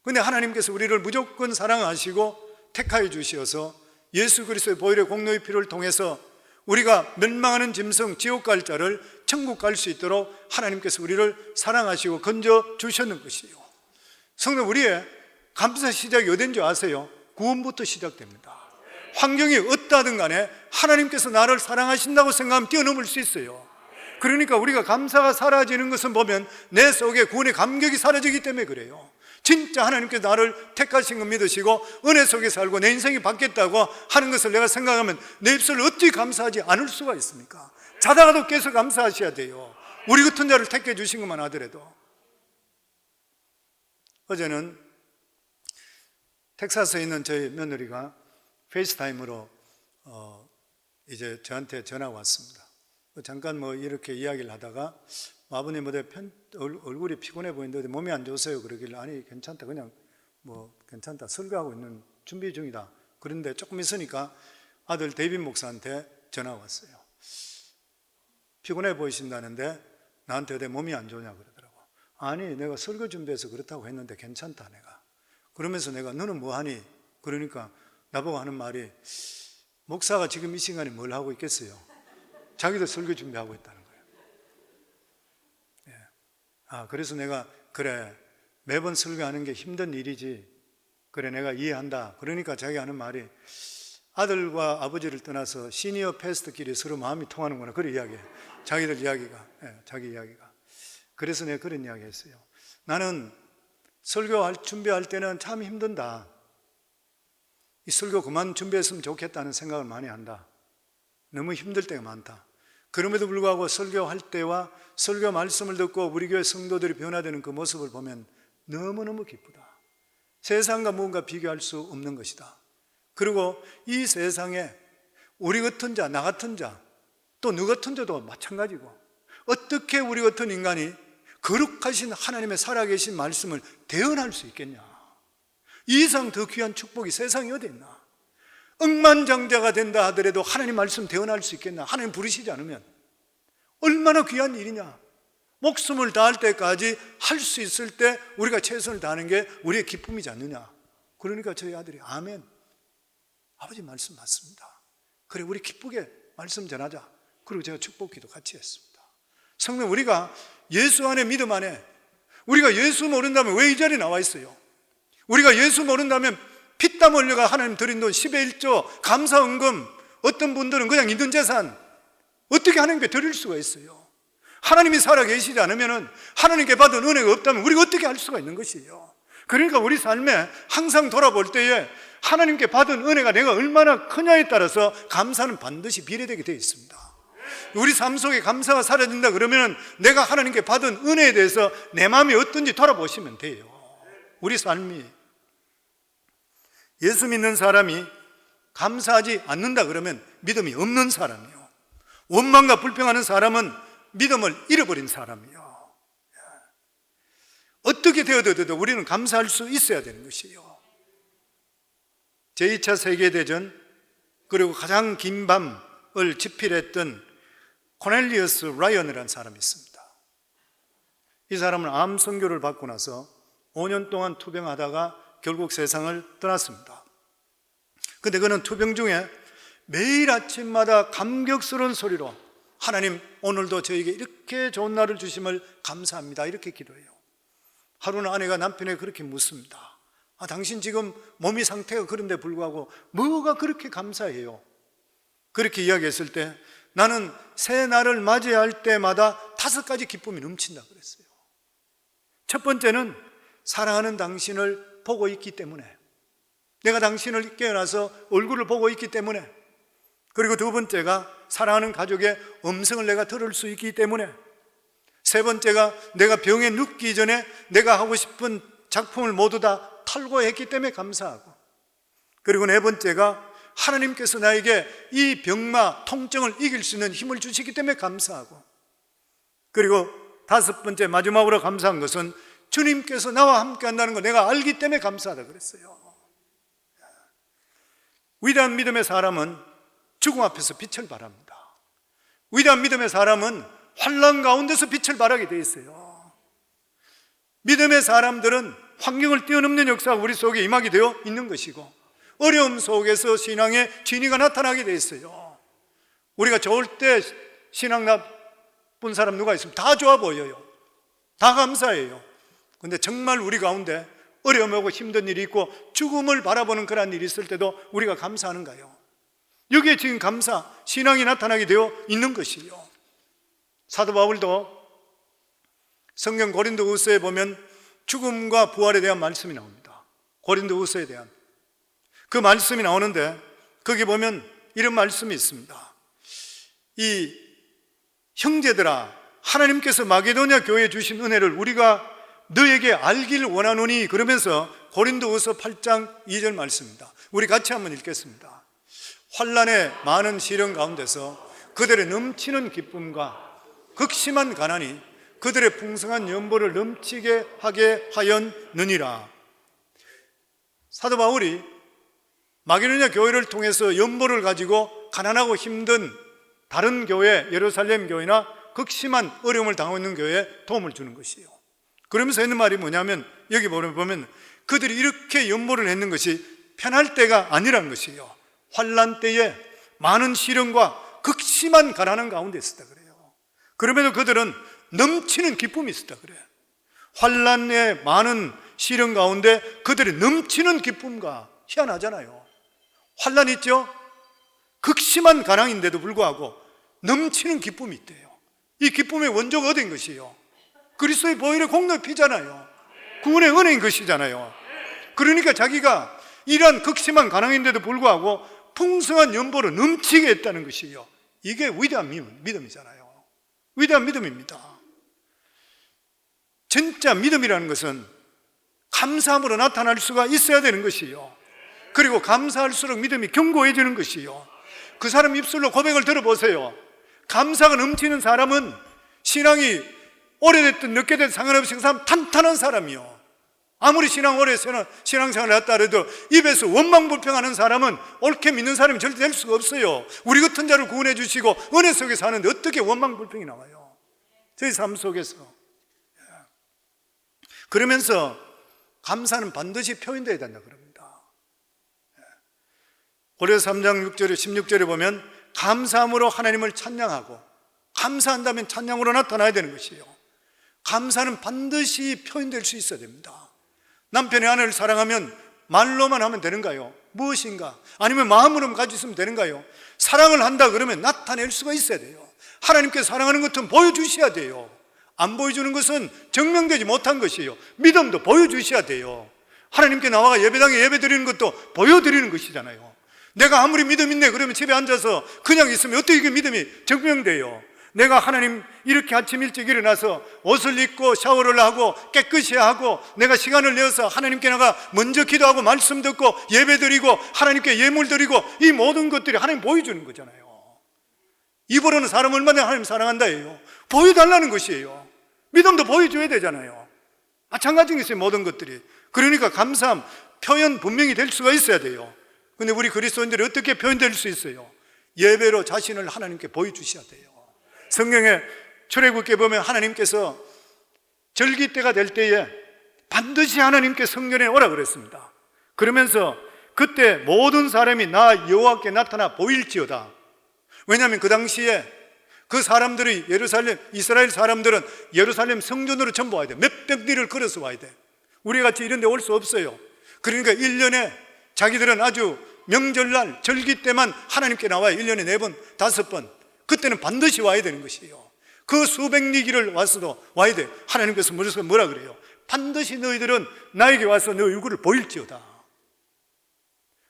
그런데 하나님께서 우리를 무조건 사랑하시고 택하여 주시어서 예수 그리스도의 보혈의 공로의 피를 통해서 우리가 멸망하는 짐승 지옥 갈 자를 천국 갈 수 있도록 하나님께서 우리를 사랑하시고 건져 주셨는 것이요. 성도, 우리의 감사 시작이 어딘 줄 아세요? 구원부터 시작됩니다. 환경이 어떠하든 간에 하나님께서 나를 사랑하신다고 생각하면 뛰어넘을 수 있어요. 그러니까 우리가 감사가 사라지는 것은 보면 내 속에 구원의 감격이 사라지기 때문에 그래요. 진짜 하나님께서 나를 택하신 것 믿으시고 은혜 속에 살고 내 인생이 바뀌었다고 하는 것을 내가 생각하면 내 입술을 어찌 감사하지 않을 수가 있습니까? 자다가도 계속 감사하셔야 돼요. 우리 같은 자를 택해 주신 것만 하더라도. 어제는 텍사스에 있는 저희 며느리가 페이스타임으로 이제 저한테 전화가 왔습니다. 잠깐 이렇게 이야기를 하다가 아버님 얼굴이 피곤해 보이는데 몸이 안 좋으세요? 그러길래 아니 괜찮다, 그냥 괜찮다, 설교하고 있는 준비 중이다. 그런데 조금 있으니까 아들 데이빗 목사한테 전화가 왔어요. 피곤해 보이신다는데 나한테 왜 몸이 안 좋냐 그러더라고. 아니 내가 설교 준비해서 그렇다고 했는데 괜찮다 내가. 그러면서 내가 너는 뭐하니? 그러니까 나보고 하는 말이, 목사가 지금 이 시간에 뭘 하고 있겠어요? 자기도 설교 준비하고 있다는 거예요. 그래서 내가 그래, 매번 설교하는 게 힘든 일이지, 그래 내가 이해한다. 그러니까 자기가 하는 말이, 아들과 아버지를 떠나서 시니어 패스트끼리 서로 마음이 통하는구나. 그런 이야기예요. 자기들 이야기가, 자기 이야기가. 그래서 내가 그런 이야기 했어요. 나는 준비할 때는 참 힘든다. 이 설교 그만 준비했으면 좋겠다는 생각을 많이 한다. 너무 힘들 때가 많다. 그럼에도 불구하고 설교할 때와 설교 말씀을 듣고 우리 교회 성도들이 변화되는 그 모습을 보면 너무너무 기쁘다. 세상과 무언가 비교할 수 없는 것이다. 그리고 이 세상에 우리 같은 자, 나 같은 자, 또 너 같은 자도 마찬가지고, 어떻게 우리 같은 인간이 거룩하신 하나님의 살아계신 말씀을 대언할 수 있겠냐? 이 이상 더 귀한 축복이 세상에 어디 있나? 억만장자가 된다 하더라도 하나님 말씀 대언할 수 있겠나? 하나님 부르시지 않으면 얼마나 귀한 일이냐? 목숨을 다할 때까지 할 수 있을 때 우리가 최선을 다하는 게 우리의 기쁨이지 않느냐? 그러니까 저희 아들이 아멘, 아버지 말씀 맞습니다. 그래 우리 기쁘게 말씀 전하자. 그리고 제가 축복기도 같이 했습니다. 성도, 우리가 예수 안에 믿음 안에, 우리가 예수 모른다면 왜 이 자리에 나와 있어요? 우리가 예수 모른다면 피땀 흘려가 하나님 드린 돈 10의 1조 감사헌금, 어떤 분들은 그냥 있는 재산 어떻게 하나님께 드릴 수가 있어요? 하나님이 살아계시지 않으면, 하나님께 받은 은혜가 없다면 우리가 어떻게 할 수가 있는 것이에요? 그러니까 우리 삶에 항상 돌아볼 때에 하나님께 받은 은혜가 내가 얼마나 크냐에 따라서 감사는 반드시 비례되게 되어 있습니다. 우리 삶 속에 감사가 사라진다 그러면 내가 하나님께 받은 은혜에 대해서 내 마음이 어떤지 돌아보시면 돼요. 우리 삶이, 예수 믿는 사람이 감사하지 않는다 그러면 믿음이 없는 사람이요, 원망과 불평하는 사람은 믿음을 잃어버린 사람이요. 어떻게 되어도 우리는 감사할 수 있어야 되는 것이에요. 제2차 세계대전, 그리고 가장 긴 밤을 집필했던 코넬리어스 라이언이라는 사람이 있습니다. 이 사람은 암 선교를 받고 나서 5년 동안 투병하다가 결국 세상을 떠났습니다. 그런데 그는 투병 중에 매일 아침마다 감격스러운 소리로 하나님 오늘도 저에게 이렇게 좋은 날을 주심을 감사합니다, 이렇게 기도해요. 하루는 아내가 남편에게 그렇게 묻습니다. 당신 지금 몸이 상태가 그런데 불구하고 뭐가 그렇게 감사해요? 그렇게 이야기했을 때 나는 새 날을 맞이할 때마다 5가지 기쁨이 넘친다 그랬어요. 첫 번째는 사랑하는 당신을 보고 있기 때문에, 내가 당신을 깨어나서 얼굴을 보고 있기 때문에, 그리고 두 번째가 사랑하는 가족의 음성을 내가 들을 수 있기 때문에, 세 번째가 내가 병에 눕기 전에 내가 하고 싶은 작품을 모두 다 탈고했기 때문에 감사하고, 그리고 네 번째가 하나님께서 나에게 이 병마 통증을 이길 수 있는 힘을 주시기 때문에 감사하고, 그리고 다섯 번째 마지막으로 감사한 것은 주님께서 나와 함께 한다는 걸 내가 알기 때문에 감사하다 그랬어요. 위대한 믿음의 사람은 죽음 앞에서 빛을 발합니다. 위대한 믿음의 사람은 환난 가운데서 빛을 발하게 되어 있어요. 믿음의 사람들은 환경을 뛰어넘는 역사가 우리 속에 임하게 되어 있는 것이고, 어려움 속에서 신앙의 진리가 나타나게 되어 있어요. 우리가 좋을 때 신앙 나쁜 사람 누가 있으면 다 좋아 보여요. 다 감사해요. 근데 정말 우리 가운데 어려움하고 힘든 일이 있고 죽음을 바라보는 그런 일이 있을 때도 우리가 감사하는가요? 여기에 지금 감사, 신앙이 나타나게 되어 있는 것이요. 사도 바울도 성경 고린도후서에 보면 죽음과 부활에 대한 말씀이 나옵니다. 고린도후서에 대한 그 말씀이 나오는데, 거기 보면 이런 말씀이 있습니다. 이 형제들아, 하나님께서 마게도냐 교회에 주신 은혜를 우리가 너에게 알길 원하노니, 그러면서 고린도후서 8장 2절 말씀입니다. 우리 같이 한번 읽겠습니다. 환난의 많은 시련 가운데서 그들의 넘치는 기쁨과 극심한 가난이 그들의 풍성한 연보를 넘치게 하게 하였느니라. 사도 바울이 마게도냐 교회를 통해서 연보를 가지고 가난하고 힘든 다른 교회, 예루살렘 교회나 극심한 어려움을 당하고 있는 교회에 도움을 주는 것이에요. 그러면서 했는 말이 뭐냐면, 여기 보면 그들이 이렇게 연보를 했는 것이 편할 때가 아니라는 것이에요. 환난 때에 많은 시련과 극심한 가난한 가운데 있었다 그래요. 그럼에도 그들은 넘치는 기쁨이 있었다 그래요. 환난의 많은 시련 가운데 그들이 넘치는 기쁨과, 희한하잖아요. 환난 있죠? 극심한 가난인데도 불구하고 넘치는 기쁨이 있대요. 이 기쁨의 원조가 어디인 것이에요? 그리스도의 보혈의 공로의 피잖아요. 구원의 은혜인 것이잖아요. 그러니까 자기가 이러한 극심한 가난인데도 불구하고 풍성한 연보를 넘치게 했다는 것이에요. 이게 위대한 믿음이잖아요. 위대한 믿음입니다. 진짜 믿음이라는 것은 감사함으로 나타날 수가 있어야 되는 것이에요. 그리고 감사할수록 믿음이 견고해지는 것이에요. 그 사람 입술로 고백을 들어보세요. 감사가 넘치는 사람은 신앙이 오래됐든 늦게 됐든 상관없이 그 사람 탄탄한 사람이요. 아무리 신앙생활을 했다 해도 입에서 원망불평하는 사람은 옳게 믿는 사람이 절대 될 수가 없어요. 우리 같은 자를 구원해 주시고 은혜 속에 사는데 어떻게 원망불평이 나와요? 저희 삶 속에서. 그러면서 감사는 반드시 표현되어야 된다 그럽니다. 고린도서 3장 6절에 16절에 보면 감사함으로 하나님을 찬양하고, 감사한다면 찬양으로 나타나야 되는 것이에요. 감사는 반드시 표현될 수 있어야 됩니다. 남편이 아내를 사랑하면 말로만 하면 되는가요? 무엇인가? 아니면 마음으로만 가지고 있으면 되는가요? 사랑을 한다 그러면 나타낼 수가 있어야 돼요. 하나님께 사랑하는 것은 보여주셔야 돼요. 안 보여주는 것은 증명되지 못한 것이에요. 믿음도 보여주셔야 돼요. 하나님께 나와 예배당에 예배 드리는 것도 보여드리는 것이잖아요. 내가 아무리 믿음 있네 그러면 집에 앉아서 그냥 있으면 어떻게 그 믿음이 증명돼요? 내가 하나님 이렇게 아침 일찍 일어나서 옷을 입고 샤워를 하고 깨끗이 하고 내가 시간을 내어서 하나님께 나가 먼저 기도하고 말씀 듣고 예배 드리고 하나님께 예물 드리고, 이 모든 것들이 하나님 보여주는 거잖아요. 입으로는 사람 얼마나 하나님 사랑한다 해요. 보여달라는 것이에요. 믿음도 보여줘야 되잖아요. 마찬가지인 것이에요, 모든 것들이. 그러니까 감사함, 표현 분명히 될 수가 있어야 돼요. 근데 우리 그리스도인들이 어떻게 표현될 수 있어요? 예배로 자신을 하나님께 보여주셔야 돼요. 성경에 출애굽기에 보면 하나님께서 절기 때가 될 때에 반드시 하나님께 성전에 오라 그랬습니다. 그러면서 그때 모든 사람이 나 여호와께 나타나 보일지어다. 왜냐하면 그 당시에 그 사람들이 이스라엘 사람들은 예루살렘 성전으로 전부 와야 돼. 몇백 리를 걸어서 와야 돼. 우리 같이 이런 데 올 수 없어요. 그러니까 1년에 자기들은 아주 명절날 절기 때만 하나님께 나와요. 1년에 4번, 5번. 그때는 반드시 와야 되는 것이에요. 그 수백 리길을 와서도 와야 돼. 하나님께서 뭐라 그래요? 반드시 너희들은 나에게 와서 너 얼굴을 보일지어다.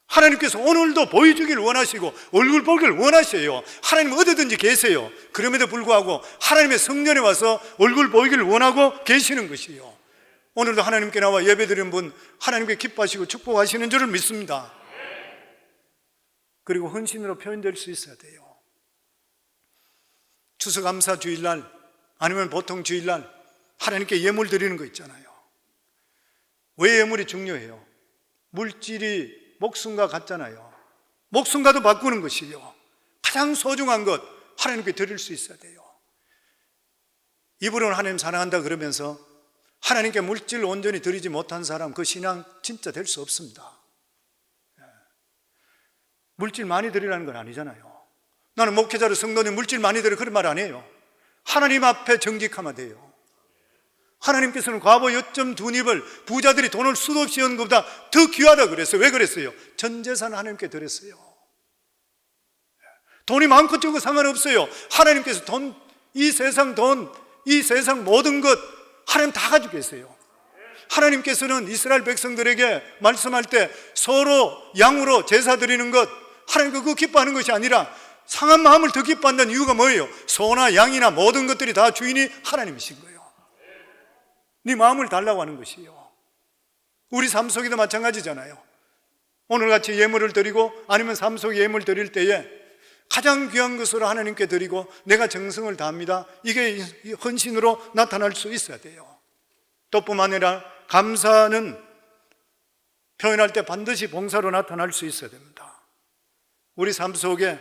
하나님께서 오늘도 보여주길 원하시고 얼굴 보기를 원하셔요. 하나님 어디든지 계세요. 그럼에도 불구하고 하나님의 성전에 와서 얼굴 보이기를 원하고 계시는 것이에요. 오늘도 하나님께 나와 예배드리는 분 하나님께 기뻐하시고 축복하시는 줄을 믿습니다. 그리고 헌신으로 표현될 수 있어야 돼요. 추수감사 주일날 아니면 보통 주일날 하나님께 예물 드리는 거 있잖아요. 왜 예물이 중요해요? 물질이 목숨과 같잖아요. 목숨과도 바꾸는 것이요, 가장 소중한 것 하나님께 드릴 수 있어야 돼요. 입으로는 하나님 사랑한다 그러면서 하나님께 물질을 온전히 드리지 못한 사람, 그 신앙 진짜 될 수 없습니다. 물질 많이 드리라는 건 아니잖아요. 나는 목회자로 성도님 물질 많이 드려, 그런 말 안 해요. 하나님 앞에 정직하면 돼요. 하나님께서는 과부 요점 두 닙을 부자들이 돈을 수도 없이 연 것보다 더 귀하다 그랬어요. 왜 그랬어요? 전 재산을 하나님께 드렸어요. 돈이 많고 적고 상관없어요. 하나님께서 돈, 이 세상 돈, 이 세상 모든 것 하나님 다 가지고 계세요. 하나님께서는 이스라엘 백성들에게 말씀할 때 서로 양으로 제사 드리는 것, 하나님 그거 기뻐하는 것이 아니라 상한 마음을 더 기뻐한다는 이유가 뭐예요? 소나 양이나 모든 것들이 다 주인이 하나님이신 거예요. 네 마음을 달라고 하는 것이에요. 우리 삶 속에도 마찬가지잖아요. 오늘같이 예물을 드리고 아니면 삶 속에 예물 드릴 때에 가장 귀한 것으로 하나님께 드리고 내가 정성을 다합니다, 이게 헌신으로 나타날 수 있어야 돼요. 또 뿐만 아니라 감사는 표현할 때 반드시 봉사로 나타날 수 있어야 됩니다. 우리 삶 속에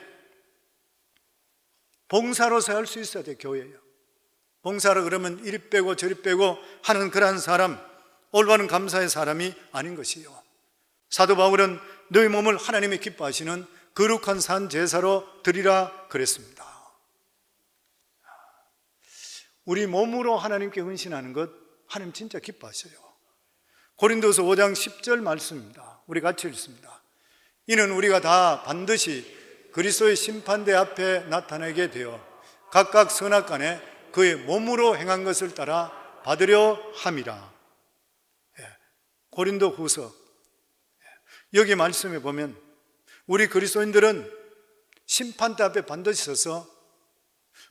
봉사로서 할 수 있어야 돼요. 교회예요. 봉사라 그러면 이리 빼고 저리 빼고 하는 그러한 사람, 올바른 감사의 사람이 아닌 것이요. 사도 바울은 너희 몸을 하나님이 기뻐하시는 거룩한 산 제사로 드리라 그랬습니다. 우리 몸으로 하나님께 헌신하는 것 하나님 진짜 기뻐하셔요. 고린도서 5장 10절 말씀입니다. 우리 같이 읽습니다. 이는 우리가 다 반드시 그리스도의 심판대 앞에 나타나게 되어 각각 선악간에 그의 몸으로 행한 것을 따라 받으려 함이라. 고린도 후서, 여기 말씀에 보면 우리 그리스도인들은 심판대 앞에 반드시 서서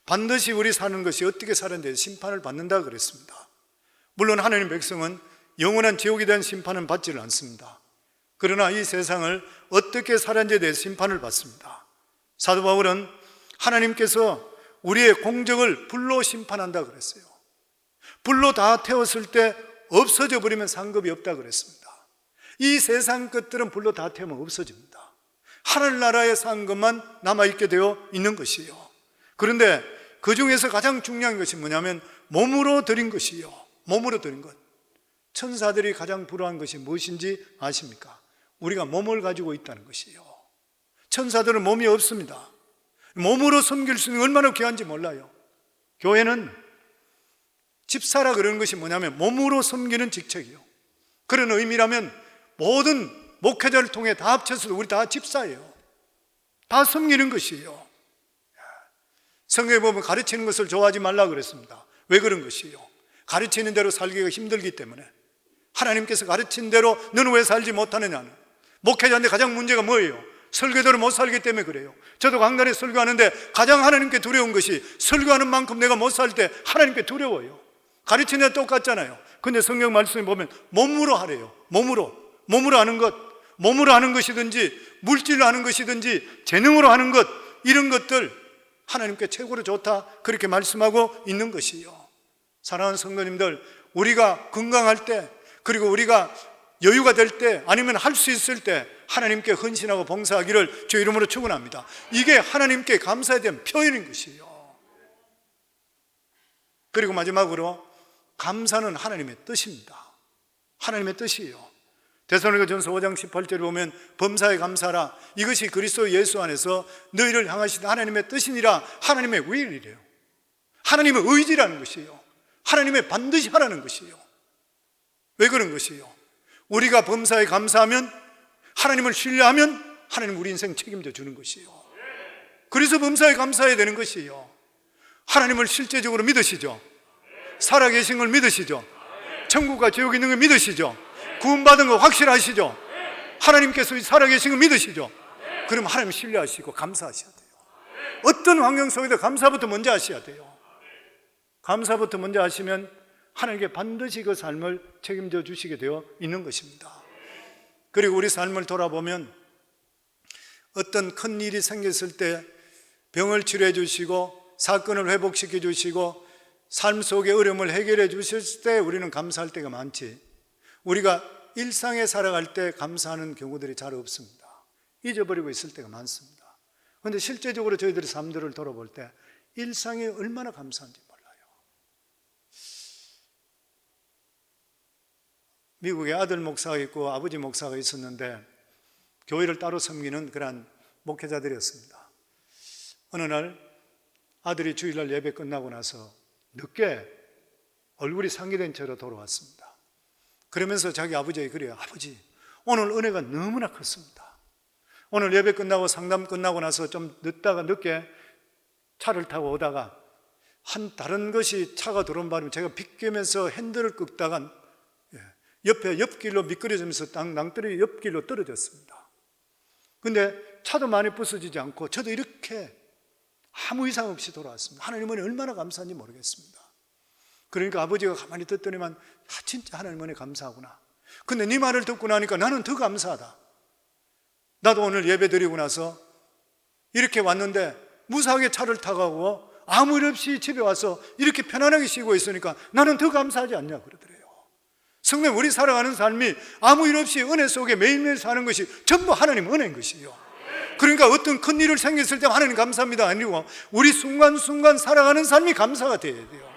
반드시 우리 사는 것이 어떻게 사는데 심판을 받는다 그랬습니다. 물론 하나님 백성은 영원한 지옥에 대한 심판은 받지를 않습니다. 그러나 이 세상을 어떻게 살았는지에 대해 심판을 받습니다. 사도 바울은 하나님께서 우리의 공적을 불로 심판한다 그랬어요. 불로 다 태웠을 때 없어져 버리면 상급이 없다 그랬습니다. 이 세상 것들은 불로 다 태우면 없어집니다. 하늘나라의 상급만 남아있게 되어 있는 것이에요. 그런데 그 중에서 가장 중요한 것이 뭐냐면 몸으로 드린 것이에요. 몸으로 드린 것. 천사들이 가장 부러워한 것이 무엇인지 아십니까? 우리가 몸을 가지고 있다는 것이에요. 천사들은 몸이 없습니다. 몸으로 섬길 수 있는 게 얼마나 귀한지 몰라요. 교회는 집사라 그러는 것이 뭐냐면 몸으로 섬기는 직책이에요. 그런 의미라면 모든 목회자를 통해 다 합쳐서 우리 다 집사예요. 다 섬기는 것이에요. 성경에 보면 가르치는 것을 좋아하지 말라 그랬습니다. 왜 그런 것이에요? 가르치는 대로 살기가 힘들기 때문에. 하나님께서 가르친 대로 너는 왜 살지 못하느냐는. 목회자인데 가장 문제가 뭐예요? 설교대로 못 살기 때문에 그래요. 저도 강단에 설교하는데 가장 하나님께 두려운 것이 설교하는 만큼 내가 못 살 때 하나님께 두려워요. 가르치는 데 똑같잖아요. 근데 성경 말씀에 보면 몸으로 하래요. 몸으로 하는 것, 몸으로 하는 것이든지 물질로 하는 것이든지 재능으로 하는 것, 이런 것들 하나님께 최고로 좋다 그렇게 말씀하고 있는 것이에요. 사랑하는 성도님들, 우리가 건강할 때, 그리고 우리가 여유가 될 때, 아니면 할 수 있을 때 하나님께 헌신하고 봉사하기를 주 이름으로 축원합니다. 이게 하나님께 감사에 대한 표현인 것이에요. 그리고 마지막으로 감사는 하나님의 뜻입니다. 하나님의 뜻이에요. 데살로니가전서 5장 18절에 보면 범사에 감사하라, 이것이 그리스도 예수 안에서 너희를 향하신 하나님의 뜻이니라. 하나님의 will이래요. 하나님의 의지라는 것이에요. 하나님의 반드시 하라는 것이에요. 왜 그런 것이에요? 우리가 범사에 감사하면, 하나님을 신뢰하면 하나님 우리 인생 책임져 주는 것이에요. 그래서 범사에 감사해야 되는 것이에요. 하나님을 실제적으로 믿으시죠? 살아계신 걸 믿으시죠? 천국과 지옥 있는 걸 믿으시죠? 구원받은 거 확실하시죠? 하나님께서 살아계신 걸 믿으시죠? 그럼 하나님 신뢰하시고 감사하셔야 돼요. 어떤 환경 속에도 감사부터 먼저 하셔야 돼요. 감사부터 먼저 하시면 하나님께 반드시 그 삶을 책임져 주시게 되어 있는 것입니다. 그리고 우리 삶을 돌아보면 어떤 큰 일이 생겼을 때 병을 치료해 주시고 사건을 회복시켜 주시고 삶 속의 어려움을 해결해 주셨을 때 우리는 감사할 때가 많지, 우리가 일상에 살아갈 때 감사하는 경우들이 잘 없습니다. 잊어버리고 있을 때가 많습니다. 그런데 실제적으로 저희들의 삶들을 돌아볼 때 일상에 얼마나 감사한지 몰라요. 미국에 아들 목사가 있고 아버지 목사가 있었는데 교회를 따로 섬기는 그런 목회자들이었습니다. 어느 날 아들이 주일날 예배 끝나고 나서 늦게 얼굴이 상기된 채로 돌아왔습니다. 그러면서 자기 아버지에게 그래요. 아버지, 오늘 은혜가 너무나 컸습니다. 오늘 예배 끝나고 상담 끝나고 나서 좀 늦게 차를 타고 오다가 다른 것이 차가 들어온 바람에 제가 비껴면서 핸들을 끄다가 옆에 옆길로 미끄러지면서 낭떠러지 옆길로 떨어졌습니다. 근데 차도 많이 부서지지 않고 저도 이렇게 아무 이상 없이 돌아왔습니다. 하나님은 얼마나 감사한지 모르겠습니다. 그러니까 아버지가 가만히 듣더니만 진짜 하나님 은혜 감사하구나. 근데 네 말을 듣고 나니까 나는 더 감사하다. 나도 오늘 예배 드리고 나서 이렇게 왔는데 무사하게 차를 타고 아무 일 없이 집에 와서 이렇게 편안하게 쉬고 있으니까 나는 더 감사하지 않냐 그러더래요. 성도님, 우리 살아가는 삶이 아무 일 없이 은혜 속에 매일매일 사는 것이 전부 하나님 은혜인 것이에요. 그러니까 어떤 큰 일을 생겼을 때 하나님 감사합니다 아니고 우리 순간순간 살아가는 삶이 감사가 돼야 돼요.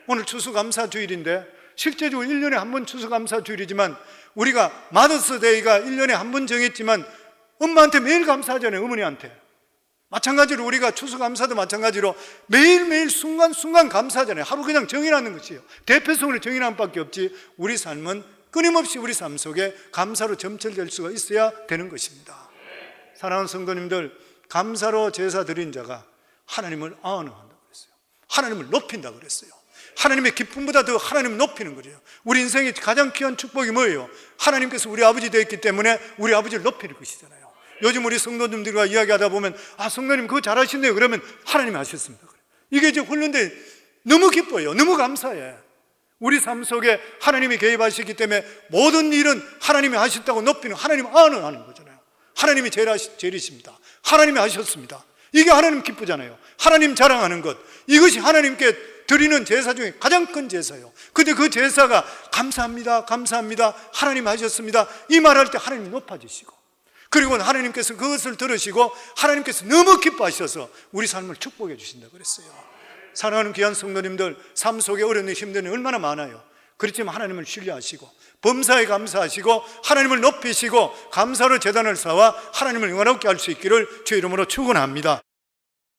오늘 추수감사주일인데 실제적으로 1년에 한 번 추수감사주일이지만 우리가 마더스데이가 1년에 한 번 정했지만 엄마한테 매일 감사하잖아요. 어머니한테. 마찬가지로 우리가 추수감사도 마찬가지로 매일매일 순간순간 감사하잖아요. 하루 그냥 정해놓는 것이에요. 대표성을 정해놓은 밖에 없지 우리 삶은 끊임없이 우리 삶 속에 감사로 점철될 수가 있어야 되는 것입니다. 사랑하는 성도님들, 감사로 제사 드린 자가 하나님을 아우한다고 그랬어요. 하나님을 높인다고 그랬어요. 하나님의 기쁨보다 더 하나님을 높이는 거예요. 우리 인생의 가장 귀한 축복이 뭐예요? 하나님께서 우리 아버지 되었기 때문에 우리 아버지를 높이는 것이잖아요. 요즘 우리 성도님들과 이야기하다 보면 성도님 그거 잘하시네요. 그러면 하나님이 하셨습니다. 이게 이제 훈련돼 너무 기뻐요. 너무 감사해. 우리 삶 속에 하나님이 개입하시기 때문에 모든 일은 하나님이 하셨다고 높이는 하나님 하는 거잖아요. 하나님이 제일이십니다. 하나님이 하셨습니다. 이게 하나님 기쁘잖아요. 하나님 자랑하는 것, 이것이 하나님께 드리는 제사 중에 가장 큰 제사예요. 근데 그 제사가 감사합니다, 감사합니다, 하나님 하셨습니다 이 말할 때 하나님이 높아지시고, 그리고 하나님께서 그것을 들으시고 하나님께서 너무 기뻐하셔서 우리 삶을 축복해 주신다고 그랬어요. 사랑하는 귀한 성도님들, 삶 속에 어려운 일, 힘든 일 얼마나 많아요. 그렇지만 하나님을 신뢰하시고 범사에 감사하시고 하나님을 높이시고 감사로 제단을 쌓아 하나님을 영원하게 할 수 있기를 주의 이름으로 축원합니다.